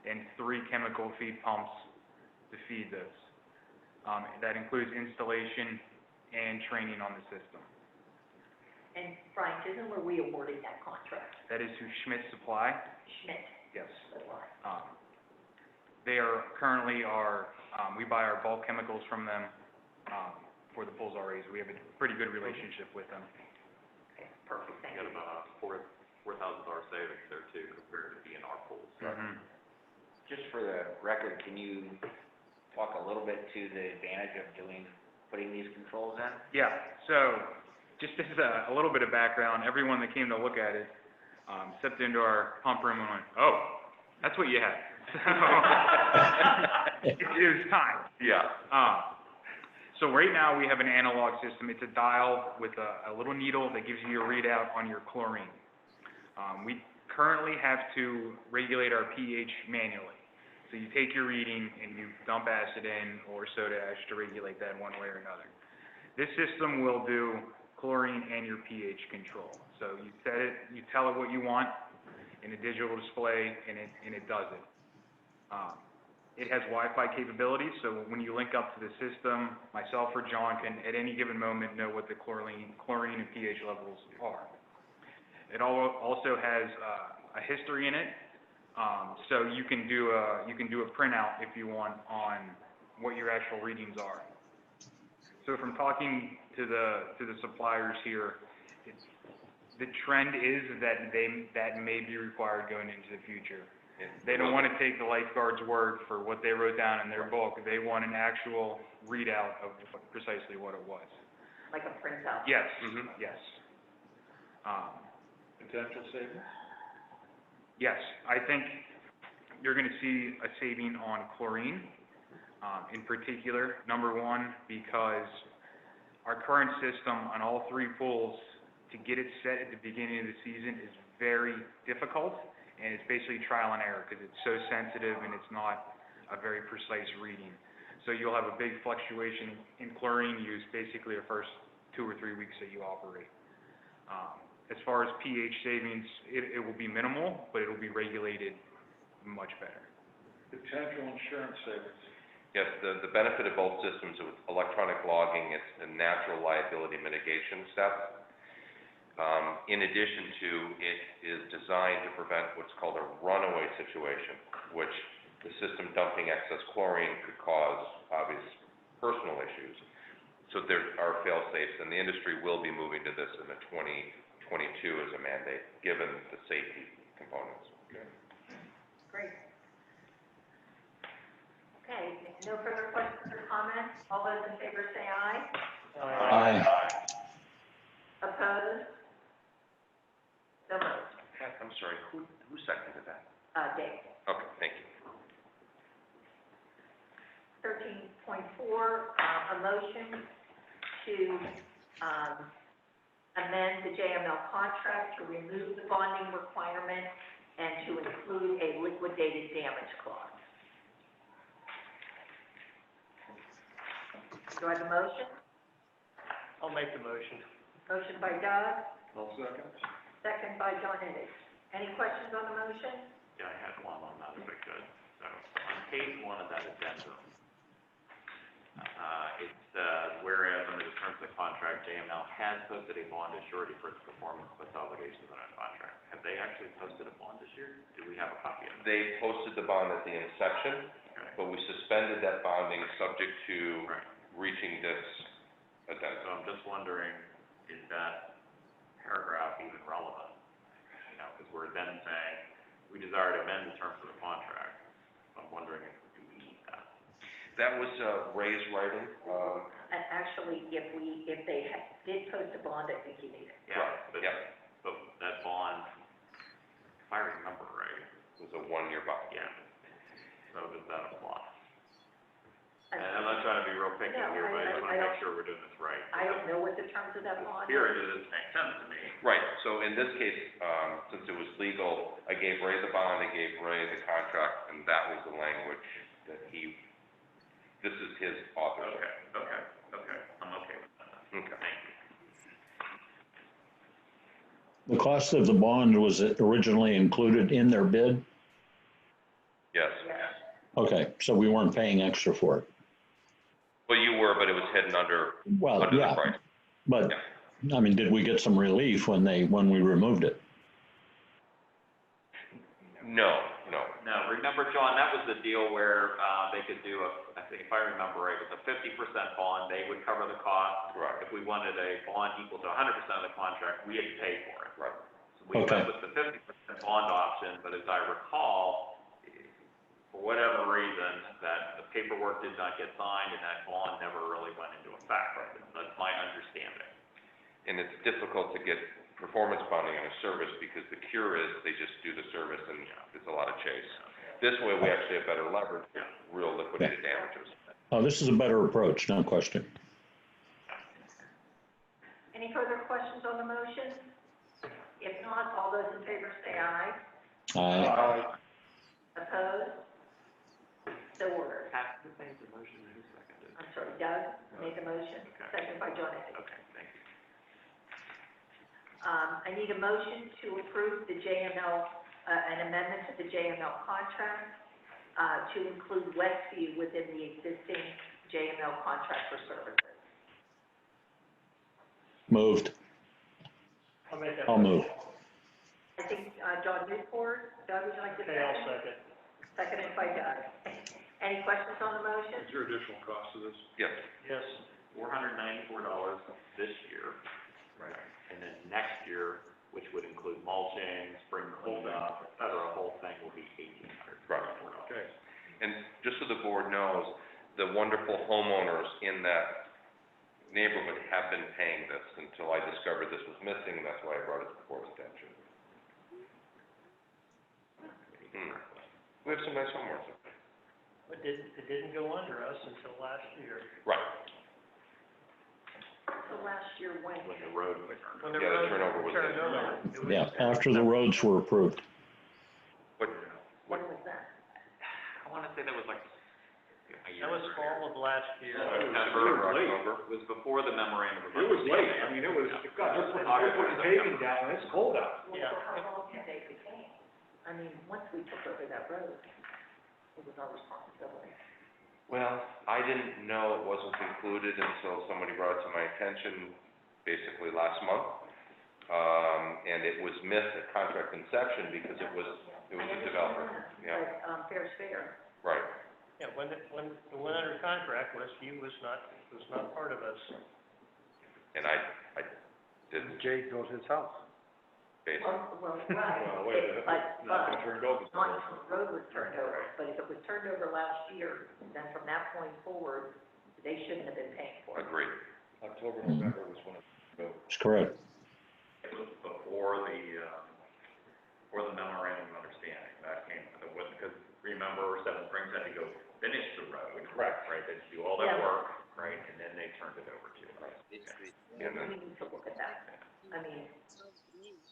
and 3 chemical feed pumps to feed those. That includes installation and training on the system. And Frank, isn't where we awarded that contract? That is who Schmidt Supply. Schmidt. Yes. They are currently we buy our bulk chemicals from them for the pools already. So we have a pretty good relationship with them. Okay, perfect, thank you. Got about a $4,000 savings there too compared to being our pools. Just for the record, can you talk a little bit to the advantage of putting these controls in? Yeah, so just as a little bit of background, everyone that came to look at it stepped into our pump room and went, oh, that's what you had. It was time. Yeah. So right now we have an analog system. It's a dial with a little needle that gives you a readout on your chlorine. We currently have to regulate our pH manually. So you take your reading and you dump acid in or soda ash to regulate that one way or another. This system will do chlorine and your pH control. So you set it, you tell it what you want in a digital display, and it does it. It has Wi-Fi capabilities, so when you link up to the system, myself or John can at any given moment know what the chlorine and pH levels are. It also has a history in it, so you can do a printout if you want on what your actual readings are. So from talking to the suppliers here, the trend is that that may be required going into the future. They don't want to take the lifeguard's word for what they wrote down in their book. They want an actual readout of precisely what it was. Like a printout? Yes, yes. Potential savings? Yes, I think you're going to see a saving on chlorine, in particular. Number one, because our current system on all 3 pools, to get it set at the beginning of the season is very difficult, and it's basically trial and error because it's so sensitive and it's not a very precise reading. So you'll have a big fluctuation in chlorine use basically the first 2 or 3 weeks that you operate. As far as pH savings, it will be minimal, but it will be regulated much better. Potential insurance savings? Yes, the benefit of both systems with electronic logging, it's a natural liability mitigation step. In addition to, it is designed to prevent what's called a runaway situation, which the system dumping excess chlorine could cause obvious personal issues. So there are fail-safes, and the industry will be moving to this in the 2022 as a mandate, given the safety components. Okay. Great. Okay, no further questions or comments? All those in favor say aye. Aye. Opposed? So moved. I'm sorry, who seconded that? Dave. Okay, thank you. 13.4, a motion to amend the JML contract to remove the bonding requirement and to include a liquidated damage clause. Do I have a motion? I'll make the motion. Motion by Doug, I'll second. second by John Ennis. Any questions on the motion? Yeah, I had one on that if I could. So on page 1 of that addendum, it says, whereas under the terms of the contract, JML has posted a bond as surety for its performance of its obligations under the contract. Have they actually posted a bond this year? Do we have a copy of it? They posted the bond at the inception, Okay. but we suspended that bonding subject to Right. reaching this So addendum. I'm just wondering, is that paragraph even relevant? You know, because we're then saying, we desire to amend the terms of the contract. I'm wondering if we need that. That was Ray's writing. And actually, if they did post a bond, I think you need it. Yeah, Right, but, yeah. but that bond, if I remember right, It was a 1-year bond. yeah. So does that apply? And I'm not trying to be real picky No, here, but I just want I to don't- make sure we're doing this right. I don't know what the terms of that The bond spirit is. of this makes sense to me. Right, so in this case, since it was legal, I gave Ray the bond, I gave Ray the contract, and that was the language that this is his authorship. Okay, I'm okay with that. Okay. Thank you. The cost of the bond was originally included in their bid? Yes. Okay, so we weren't paying extra for it. Well, you were, but it was hidden under Well, the yeah, price. but, I mean, did we get some relief when we removed it? No. No, remember, John, that was the deal where, they could do I think if I remember right, it was a 50% bond, they would cover the cost. Right. If we wanted a bond equal to 100% of the contract, we had to pay for it. Right. So we Okay. went with the 50% bond option, but as I recall, for whatever reason, that the paperwork did not get signed and that bond never really went into effect. That's my understanding. And it's difficult to get performance bonding on a service because the cure is they just do the service and it's a lot of chase. This way, we actually have better leverage, real liquidated damages. Oh, this is a better approach, no question. Any further questions on the motion? If not, all those in favor say aye. Aye. Opposed? So ordered. Pat, who made the motion and who seconded? I'm sorry, Doug made the motion, Okay. seconded by John Ennis. Okay, thank you. I need a motion to approve the JML, an amendment to the JML contract, to include Westview within the existing JML contract for services. Moved. I'll move. I think, John Newport, Doug, would you like to? Okay, I'll second. Seconded by Doug. Any questions on the motion? Is there additional cost to this? Yes. Yes. $494 this year, right? And then next year, which would include mulching, spring cleanup, et cetera, the whole thing will be $1,800. Right. Okay. And just so the board knows, the wonderful homeowners in that neighborhood have been paying this until I discovered this was missing, and that's why I brought it to the board's attention. We have some nice homeowners. But it didn't go under us until last year. Right. So last year when? When the road was When the Yeah, the road turnover was turned in. over. It was- Yeah, after the roads were approved. What, When was that? I want to say that was like a year. That was fall of last year. September or late. October. It was before the memorandum of It was late. understanding. I mean, it was, God, they're August, putting paving down, and it's cold out. Yeah. So how long can they retain? I mean, once we took over that road, it was our responsibility. well, I didn't know it wasn't included until somebody brought it to my attention basically last month. And it was missed at contract inception because it was a developer. Yeah, But, fair's fair. right. Yeah, when it went under contract, Westview was not part of us. And I didn't Jay built his house. basically. Well, right. Well, wait, But, not been turned over. once the road was turned over, but if it was turned over last year, then from that point forward, they shouldn't have been paying for it. Agreed. October, November was when it was. That's correct. It was before the memorandum of understanding. That came, because remember, Seven Springs had to go finish the road. Correct. Right, they had to do all that Yeah. work, right, and then they turned it over to us. And then, We need to look at that. I mean,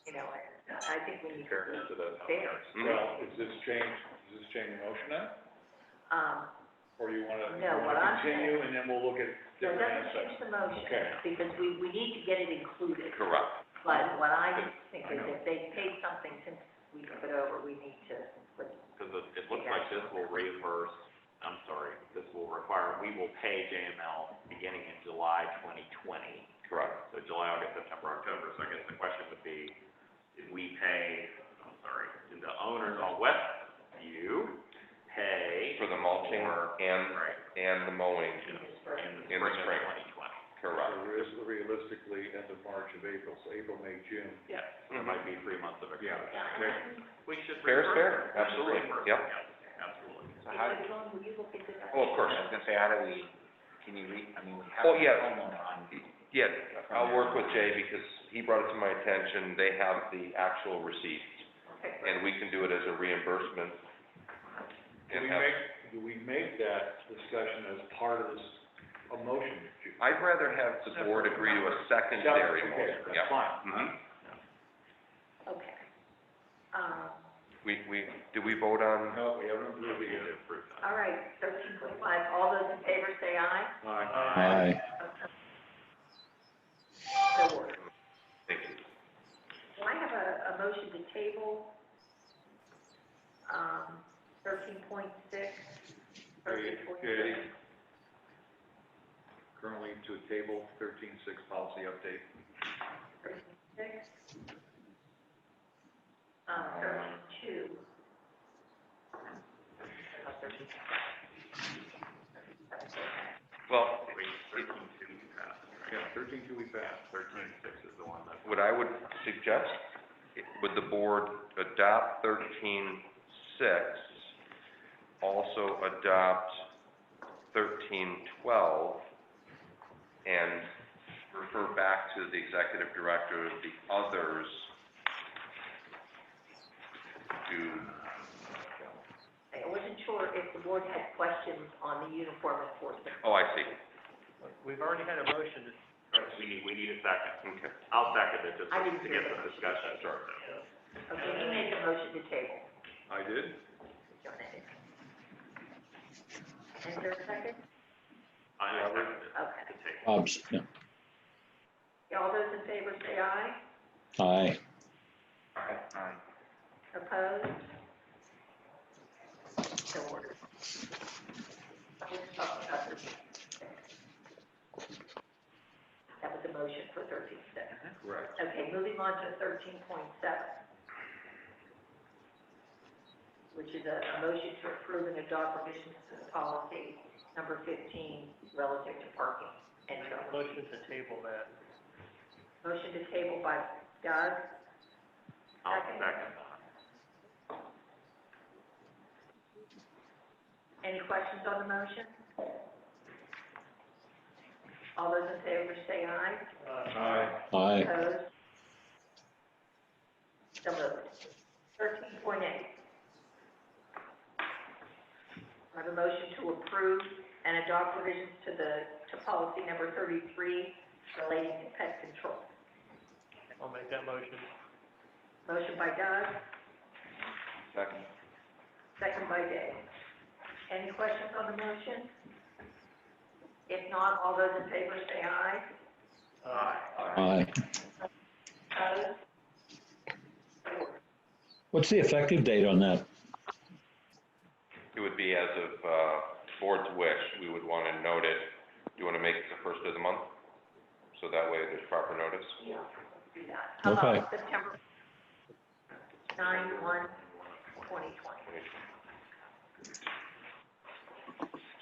you know, I think we need to Fairness to be those fair. Well, is this change the motion then? Or you wanna, No, what I'm continue and then we'll look at No, it different doesn't aspects? change the motion, Okay. because we need to get it included. correct. But what I think is if they paid something since we took it over, we need to put. Because it looks like this will reimburse, this will require, we will pay JML beginning in July 2020. Correct. So July, August, September, October. So I guess the question would be, did we pay, did the owners on Westview pay? For the mulching and the mowing In in the spring of spring. 2020. Correct. So realistically, end of March of April, so April, May, June. Yes, there might be 3 months of Yeah. extension. We should. Fair is reimburse fair. them. We should Absolutely. reimburse Yep. them. Yes, absolutely. So how, John, will you look into that? Oh, of course. I was gonna say, how do we, can you I mean, we have Oh, a yeah. homeowner on, Yeah, I'll work with Jay because he brought it to my attention. They have the actual receipts. Okay. And we can do it as a reimbursement. And have, Do we make that discussion as part of this, a motion? I'd rather have the board agree to a secondary Okay, motion. that's Yeah. fine. Mhm. Okay. Did we vote on? No, we haven't approved it We need to yet. approve that. All right, 13.5, all those in favor say aye. Aye. So ordered. Thank you. Do I have a motion to table, 13.6, 13.6? Okay. Currently to a table, 13.6 policy update. 13.6. 13.2. 13.2. Well, 13.2 we passed, right? Yeah, 13.2 we passed. 13.6 is the one that. what I would suggest, would the board adopt 13.6, also adopt 13.12, and refer back to the executive director of the others to, I wasn't sure if the board had questions on the uniform enforcement. oh, I see. We've already had a motion to We need a second. Okay. I'll second it just I didn't to hear get that. some discussion started. Okay, you made the motion to table. I did? John did. And is there a second? I seconded it Okay. to table. Bob's, yeah. All those in favor say aye. Aye. Opposed? So ordered. 13.6. Correct. Okay, moving on to 13.7, which is a motion to approve and adopt revisions to the policy number 15 relative to parking and traffic. Motion to table that. Motion to table by Doug. I'll Second. second. Any questions on the motion? All those in favor say aye. Aye. Aye. Opposed? So moved. 13.8. I have a motion to approve and adopt revisions to policy number 33 relating to pet control. I'll make that motion. Motion by Doug, Second. second by Dave. Any questions on the motion? If not, all those in favor say aye. Aye. Opposed? What's the effective date on that? It would be as of board's wish. We would want to note it. Do you want to make it the first of the month? So that way there's proper notice? Yeah, do that. How Okay. about September 9/1/2020?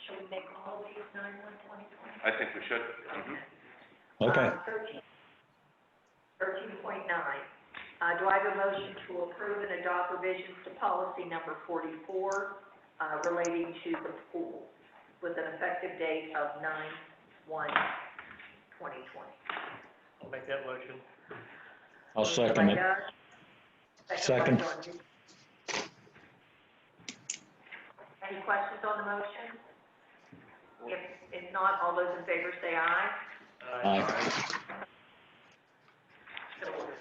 Should we make all of these 9/1/2020? I think we should. Okay. 13.9. Do I have a motion to approve and adopt revisions to policy number 44 relating to the pool with an effective date of 9/1/2020? I'll make that motion. I'll second it. Second. Second. by John. Any questions on the motion? If not, all those in favor say aye. Aye. So ordered.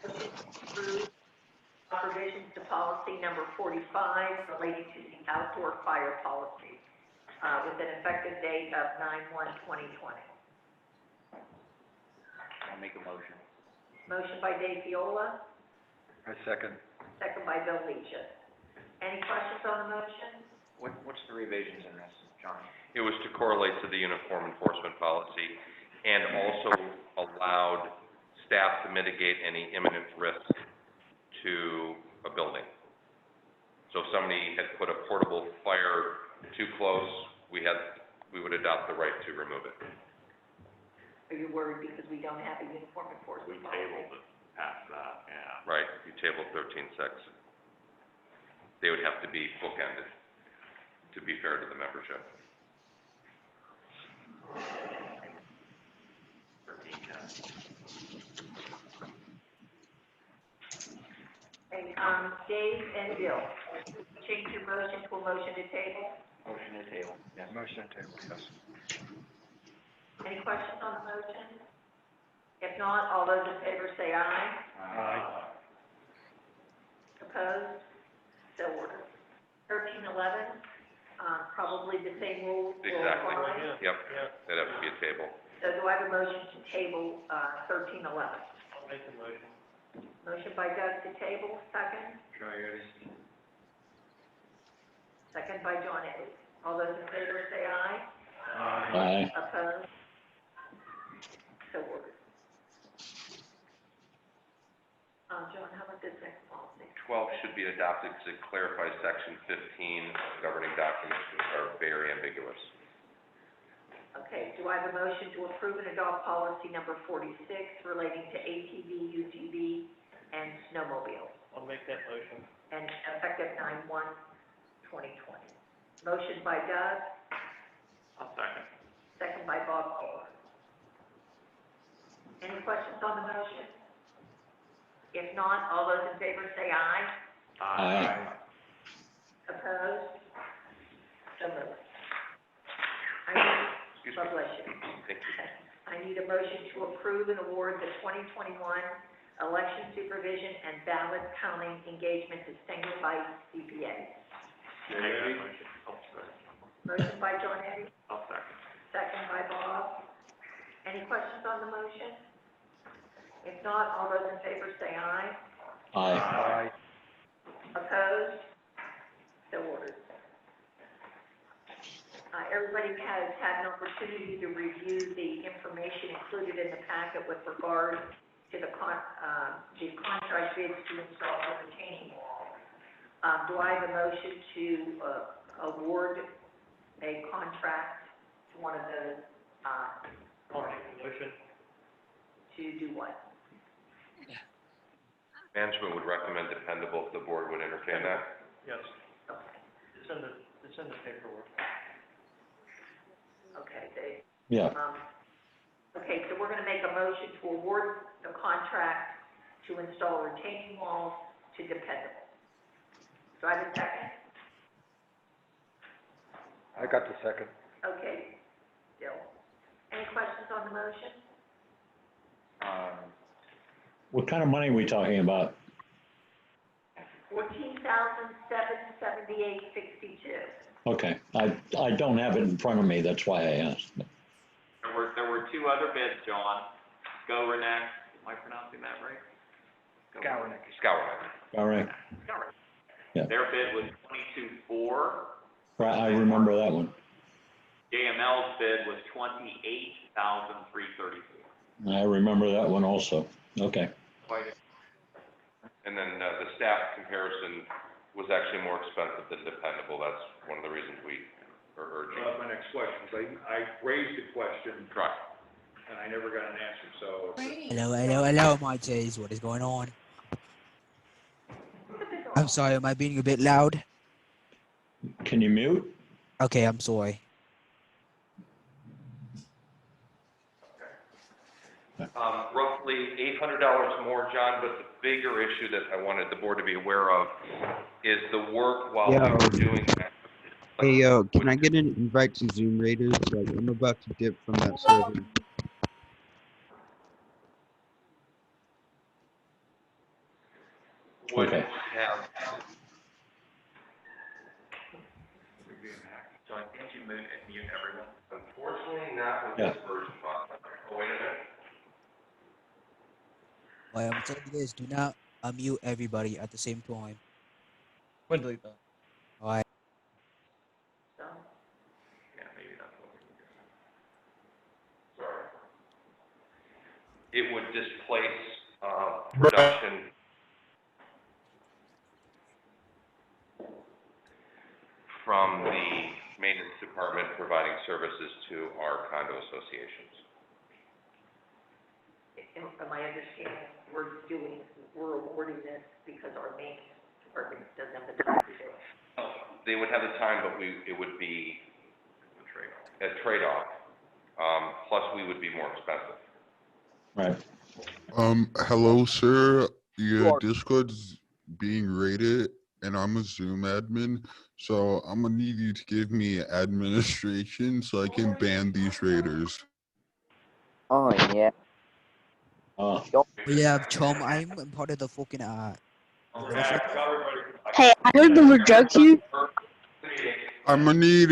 Approve revisions to policy number 45 relating to the outdoor fire policy with an effective date of 9/1/2020. I'll make a motion. Motion by Dave Viola, I second. second by Bill Leach. Any questions on the motion? What's the revisions in this, John? It was to correlate to the uniform enforcement policy and also allowed staff to mitigate any imminent risk to a building. So if somebody had put a portable fire too close, we would adopt the right to remove it. Are you worried because we don't have a uniform enforcement We policy? tabled it past that, yeah. Right, you tabled 13.6. They would have to be bookended, to be fair to the membership. 13, Okay, Dave and Bill, change your motion to a motion to table. Motion to table. Yes. Motion to table, yes. Any questions on the motion? If not, all those in favor say aye. Opposed? So ordered. 13.11, probably the same rules will Exactly. apply. Yep, Yeah. that'd have to be a table. So do I have a motion to table 13.11? I'll make the motion. Motion by Doug to table, second. Second by John Eddie. All those in favor say aye. Aye. Opposed? So ordered. John, how about this next policy? 12 should be adopted to clarify section 15 governing documents, which are very ambiguous. Okay, do I have a motion to approve and adopt policy number 46 relating to ATV, UTV, and snowmobiles, I'll make that motion. and effective 9/1/2020? Motion by Doug, I'll second. second by Bob Kohler. Any questions on the motion? If not, all those in favor say aye. Aye. Opposed? So moved. God bless you. Thank you. I need a motion to approve and award the 2021 election supervision and ballot counting engagement to Stengel Heights CPA. Make that motion. I'll second. Motion by John Eddie, I'll second. second by Bob. Any questions on the motion? If not, all those in favor say aye. Aye. Opposed? So ordered. everybody has had an opportunity to review the information included in the packet with regard to the contract bids to install the retaining wall. Do I have a motion to award a contract to one of those, Motion? to do what? Management would recommend dependable if the board would entertain that. Yes, Okay, it's in the paperwork. okay, Yeah, okay, so we're gonna make a motion to award the contract to install retaining walls to Dependable. Do I have a second? I got the second. Okay, Bill. Any questions on the motion? what kind of money are we talking about? $14,778.62. Okay, I don't have it in front of me, that's why I asked. There were two other bids, John. Gorenek, am I pronouncing that right? Gowernick. All right, Yeah. Their bid was 22.4. right, I remember that one. JML's bid was 28,334. I remember that one also. Okay, And then the staff comparison was actually more expensive than dependable. That's one of the reasons we are urging. That was my next question. I raised a question Correct. and I never got an answer, so. Hello, my J's. What is going on? I'm sorry, am I being a bit loud? can you mute? Okay, I'm sorry. Roughly $800 more, John, but the bigger issue that I wanted the board to be aware of is the work while we were doing that. Hey, can I get an invite to Zoom Raiders? Like, I'm about to dip from that server. Would Okay. have, John, can't you mute everyone? unfortunately, not with Yeah. this version, Bob. Oh, wait a minute. Well, I'm telling you this, do not unmute everybody at the same time. Alright. So, Yeah, maybe that's what we can do. Sorry. It would displace, production from the maintenance department providing services to our condo associations. am I understanding, we're awarding this because our maintenance department doesn't have the time to do it? They would have the time, but it would be a trade-off. Plus, we would be more expensive. Right. Hello, sir. Your Discord's being rated, and I'm a Zoom admin, so I'm gonna need you to give me administration so I can ban these raiders. Oh, yeah. Uh, Yeah, chum, I'm part of the fucking, Hey, I heard the word joke here. I'm gonna need